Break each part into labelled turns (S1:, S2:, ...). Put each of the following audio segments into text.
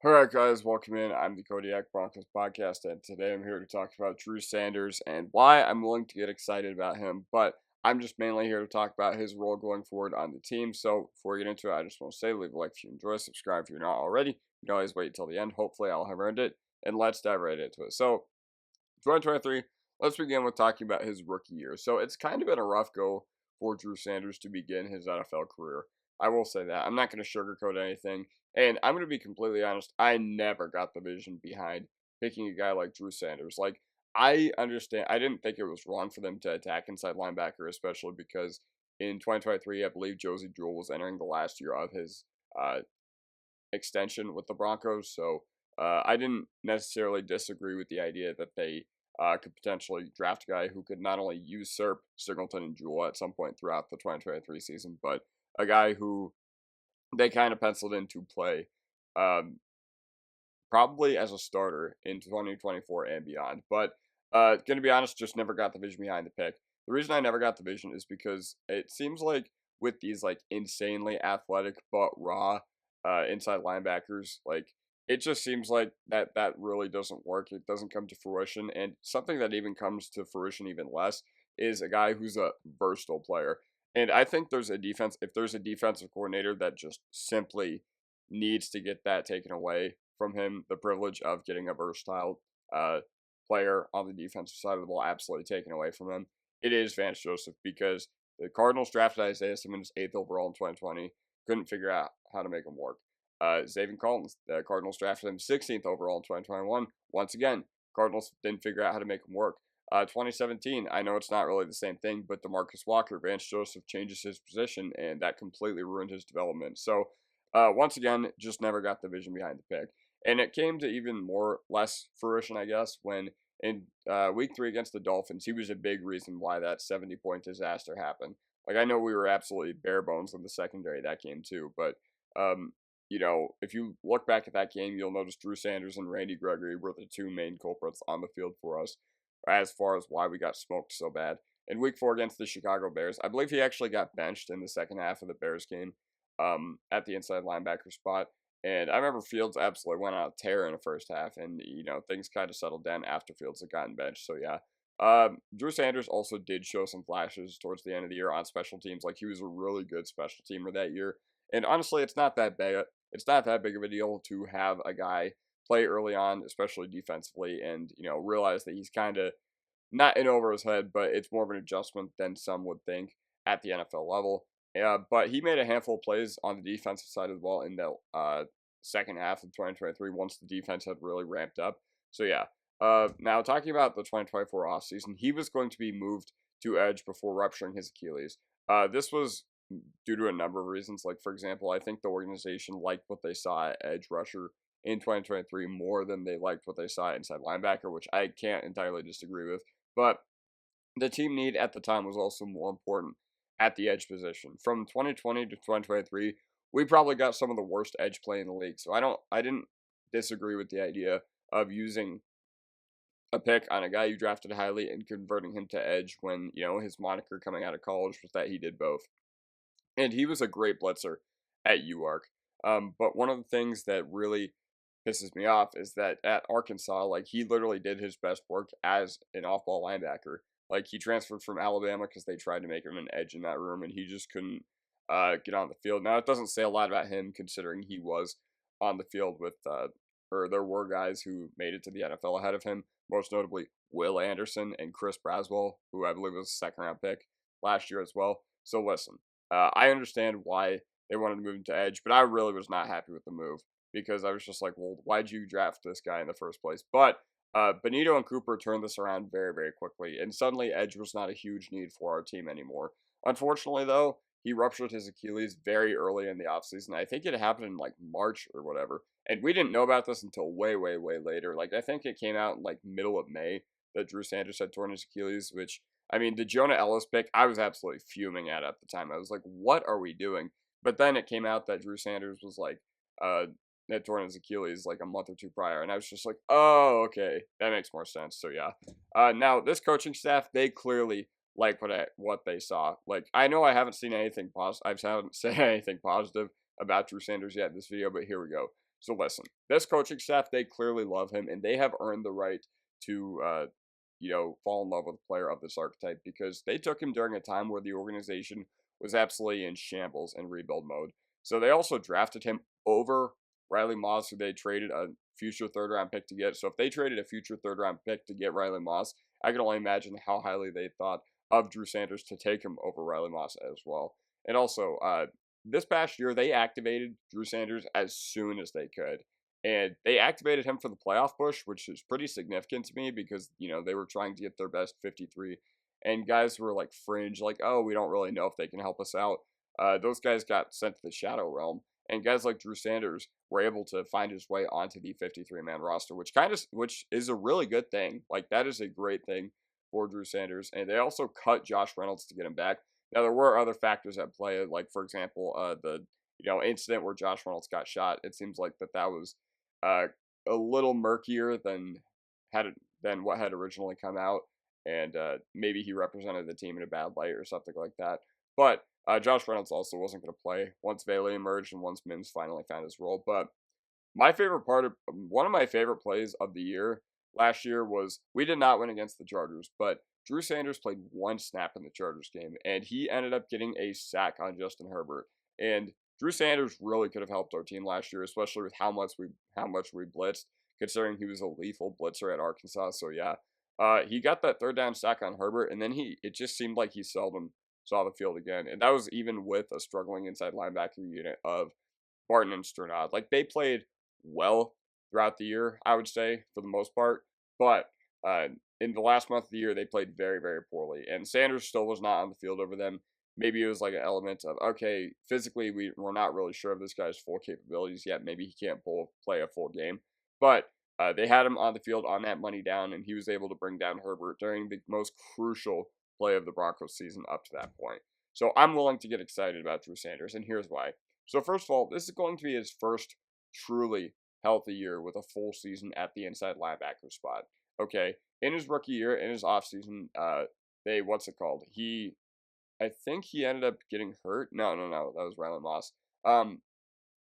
S1: Alright guys, welcome in. I'm the Kodiak Broncos Podcast, and today I'm here to talk about Drew Sanders and why I'm willing to get excited about him, but I'm just mainly here to talk about his role going forward on the team. So before we get into it, I just want to say leave a like if you enjoy, subscribe if you're not already. You can always wait until the end. Hopefully I'll have earned it, and let's dive right into it. So 2023, let's begin with talking about his rookie year. So it's kind of been a rough go for Drew Sanders to begin his NFL career. I will say that. I'm not going to sugarcoat anything. And I'm going to be completely honest, I never got the vision behind picking a guy like Drew Sanders. Like, I understand, I didn't think it was wrong for them to attack inside linebacker, especially because in 2023, I believe Josie Jewell was entering the last year of his uh, extension with the Broncos. So I didn't necessarily disagree with the idea that they could potentially draft a guy who could not only usurp Singleton and Jewell at some point throughout the 2023 season, but a guy who they kind of penciled in to play um, probably as a starter in 2024 and beyond. But going to be honest, just never got the vision behind the pick. The reason I never got the vision is because it seems like with these like insanely athletic but raw inside linebackers, like it just seems like that really doesn't work. It doesn't come to fruition, and something that even comes to fruition even less is a guy who's a versatile player. And I think there's a defense. If there's a defensive coordinator that just simply needs to get that taken away from him, the privilege of getting a versatile uh, player on the defensive side of the ball absolutely taken away from him, it is Vance Joseph, because the Cardinals drafted Isaiah Simmons 8th overall in 2020, couldn't figure out how to make him work. Zaven Collins, the Cardinals drafted him 16th overall in 2021. Once again, Cardinals didn't figure out how to make him work. 2017, I know it's not really the same thing, but DeMarcus Walker, Vance Joseph changes his position, and that completely ruined his development. So, once again, just never got the vision behind the pick. And it came to even more less fruition, I guess, when in week 3 against the Dolphins, he was a big reason why that 70-point disaster happened. Like, I know we were absolutely bare bones in the secondary that game, too, but, if you look back at that game, you'll notice Drew Sanders and Randy Gregory were the two main culprits on the field for us as far as why we got smoked so bad. In week 4 against the Chicago Bears, I believe he actually got benched in the second half of the Bears game at the inside linebacker spot. And I remember Fields absolutely went on a tear in the first half, and, things kind of settled down after Fields had gotten benched. So, yeah. Drew Sanders also did show some flashes towards the end of the year on special teams. Like, he was a really good special teamer that year. And honestly, it's not that big. It's not that big of a deal to have a guy play early on, especially defensively, and realize that he's kind of not in over his head, but it's more of an adjustment than some would think at the NFL level. But he made a handful of plays on the defensive side of the ball in the second half of 2023 once the defense had really ramped up. So yeah. Now talking about the 2024 offseason, he was going to be moved to edge before rupturing his Achilles. This was due to a number of reasons. Like, for example, I think the organization liked what they saw at edge rusher in 2023 more than they liked what they saw inside linebacker, which I can't entirely disagree with. But the team need at the time was also more important at the edge position. From 2020 to 2023, we probably got some of the worst edge play in the league. So I didn't disagree with the idea of using a pick on a guy you drafted highly and converting him to edge when, his moniker coming out of college was that he did both. And he was a great blitzer at UArk. But one of the things that really pisses me off is that at Arkansas, like, he literally did his best work as an off-ball linebacker. Like, he transferred from Alabama because they tried to make him an edge in that room, and he just couldn't get on the field. Now, it doesn't say a lot about him considering he was on the field with, or there were guys who made it to the NFL ahead of him, most notably Will Anderson and Chris Braswell, who I believe was a second-round pick last year as well. So listen, I understand why they wanted to move him to edge, but I really was not happy with the move because I was just like, well, why'd you draft this guy in the first place? But Benito and Cooper turned this around very, very quickly, and suddenly edge was not a huge need for our team anymore. Unfortunately, though, he ruptured his Achilles very early in the offseason. I think it happened in like March or whatever, and we didn't know about this until way, way, way later. Like, I think it came out in like middle of May that Drew Sanders had torn his Achilles, which, I mean, the Jonah Ellis pick, I was absolutely fuming at the time. I was like, what are we doing? But then it came out that Drew Sanders was like, had torn his Achilles like a month or two prior, and I was just like, oh, okay, that makes more sense. So yeah. Now this coaching staff, they clearly like what they saw. Like, I know I haven't seen anything positive. I haven't said anything positive about Drew Sanders yet in this video, but here we go. So listen, this coaching staff, they clearly love him, and they have earned the right to, fall in love with a player of this archetype because they took him during a time where the organization was absolutely in shambles and rebuild mode. So they also drafted him over Riley Moss, who they traded a future third round pick to get. So if they traded a future third round pick to get Riley Moss, I can only imagine how highly they thought of Drew Sanders to take him over Riley Moss as well. And also, this past year, they activated Drew Sanders as soon as they could. And they activated him for the playoff push, which is pretty significant to me because, they were trying to get their best 53. And guys were like fringe, like, oh, we don't really know if they can help us out. Those guys got sent to the shadow realm. And guys like Drew Sanders were able to find his way onto the 53-man roster, which is a really good thing. Like, that is a great thing for Drew Sanders. And they also cut Josh Reynolds to get him back. Now, there were other factors at play, like, for example, the incident where Josh Reynolds got shot. It seems like that was uh, a little murkier than what had originally come out, and maybe he represented the team in a bad light or something like that. But Josh Reynolds also wasn't going to play once Bailey emerged and once Mims finally found his role. But one of my favorite plays of the year last year was we did not win against the Chargers, but Drew Sanders played one snap in the Chargers game, and he ended up getting a sack on Justin Herbert. And Drew Sanders really could have helped our team last year, especially with how much we blitzed, considering he was a lethal blitzer at Arkansas. So yeah, he got that third down sack on Herbert, and then it just seemed like he seldom saw the field again, and that was even with a struggling inside linebacker unit of Barton and Sternad. Like, they played well throughout the year, I would say, for the most part. But in the last month of the year, they played very, very poorly. And Sanders still was not on the field over them. Maybe it was like an element of, okay, physically, we're not really sure of this guy's full capabilities yet. Maybe he can't play a full game. But they had him on the field on that money down, and he was able to bring down Herbert during the most crucial play of the Broncos season up to that point. So I'm willing to get excited about Drew Sanders, and here's why. So first of all, this is going to be his first truly healthy year with a full season at the inside linebacker spot. Okay, in his rookie year, in his offseason, I think he ended up getting hurt. No, that was Riley Moss.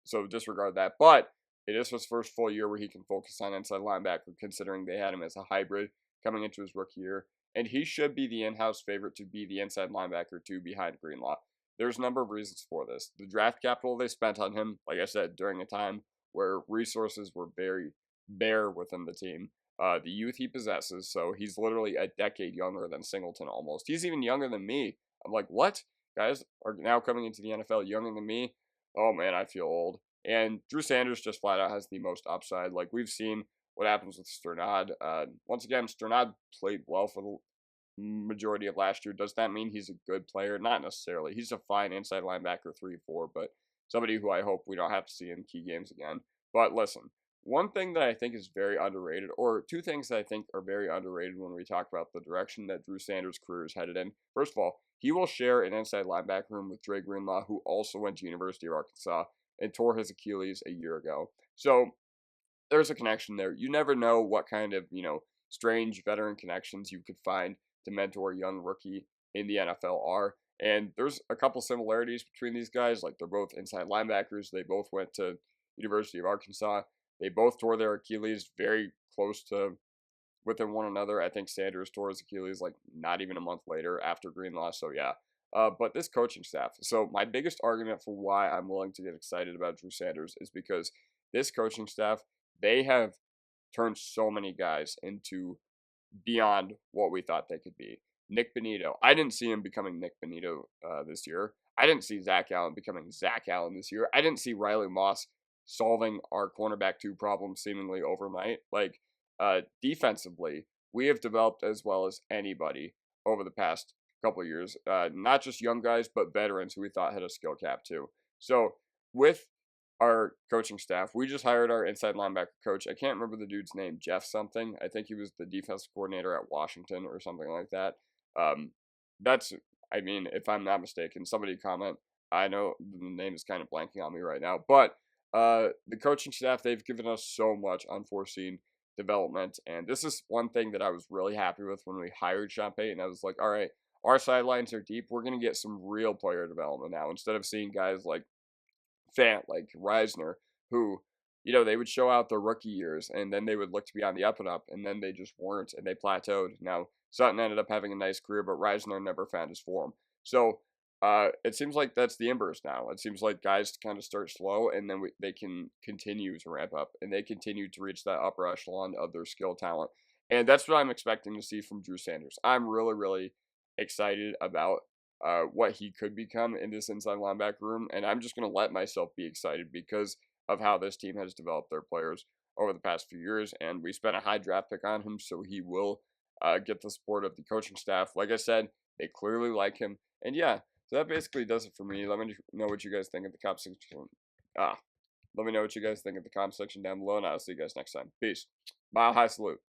S1: So disregard that. But it is his first full year where he can focus on inside linebacker, considering they had him as a hybrid coming into his rookie year. And he should be the in-house favorite to be the inside linebacker too behind Greenlaw. There's a number of reasons for this. The draft capital they spent on him, like I said, during a time where resources were very bare within the team. The youth he possesses, so he's literally a decade younger than Singleton almost. He's even younger than me. I'm like, what? Guys are now coming into the NFL younger than me? Oh man, I feel old. And Drew Sanders just flat out has the most upside. Like, we've seen what happens with Sternad. Once again, Sternad played well for the majority of last year. Does that mean he's a good player? Not necessarily. He's a fine inside linebacker 3-4, but somebody who I hope we don't have to see in key games again. But listen, one thing that I think is very underrated, or two things that I think are very underrated when we talk about the direction that Drew Sanders' career is headed in. First of all, he will share an inside linebacker room with Dre Greenlaw, who also went to University of Arkansas and tore his Achilles a year ago. So there's a connection there. You never know what kind of, strange veteran connections you could find to mentor a young rookie in the NFL are. And there's a couple similarities between these guys. Like, they're both inside linebackers. They both went to University of Arkansas. They both tore their Achilles very close to within one another. I think Sanders tore his Achilles like not even a month later after Greenlaw. So yeah. But this coaching staff. So my biggest argument for why I'm willing to get excited about Drew Sanders is because this coaching staff, they have turned so many guys into beyond what we thought they could be. Nick Bonito. I didn't see him becoming Nick Bonito this year. I didn't see Zach Allen becoming Zach Allen this year. I didn't see Riley Moss solving our cornerback 2 problem seemingly overnight. Like, defensively, we have developed as well as anybody over the past couple of years. Not just young guys, but veterans who we thought had a skill cap too. So with our coaching staff, we just hired our inside linebacker coach. I can't remember the dude's name, Jeff something. I think he was the defensive coordinator at Washington or something like that. If I'm not mistaken, somebody comment. I know the name is kind of blanking on me right now, but the coaching staff, they've given us so much unforeseen development, and this is one thing that I was really happy with when we hired Sean Payton. I was like, all right, our sidelines are deep. We're going to get some real player development now instead of seeing guys like Reisner, who they would show out their rookie years, and then they would look to be on the up and up, and then they just weren't, and they plateaued. Now, Sutton ended up having a nice career, but Reisner never found his form. So it seems like that's the inverse now. It seems like guys kind of start slow, and then they can continue to ramp up, and they continue to reach that upper echelon of their skill talent. And that's what I'm expecting to see from Drew Sanders. I'm really, really excited about what he could become in this inside linebacker room, and I'm just going to let myself be excited because of how this team has developed their players over the past few years, and we spent a high draft pick on him, so he will get the support of the coaching staff. Like I said, they clearly like him, and yeah, so that basically does it for me. Let me know what you guys think in the comment section. Let me know what you guys think in the comment section down below, and I'll see you guys next time. Peace. Mile high salute.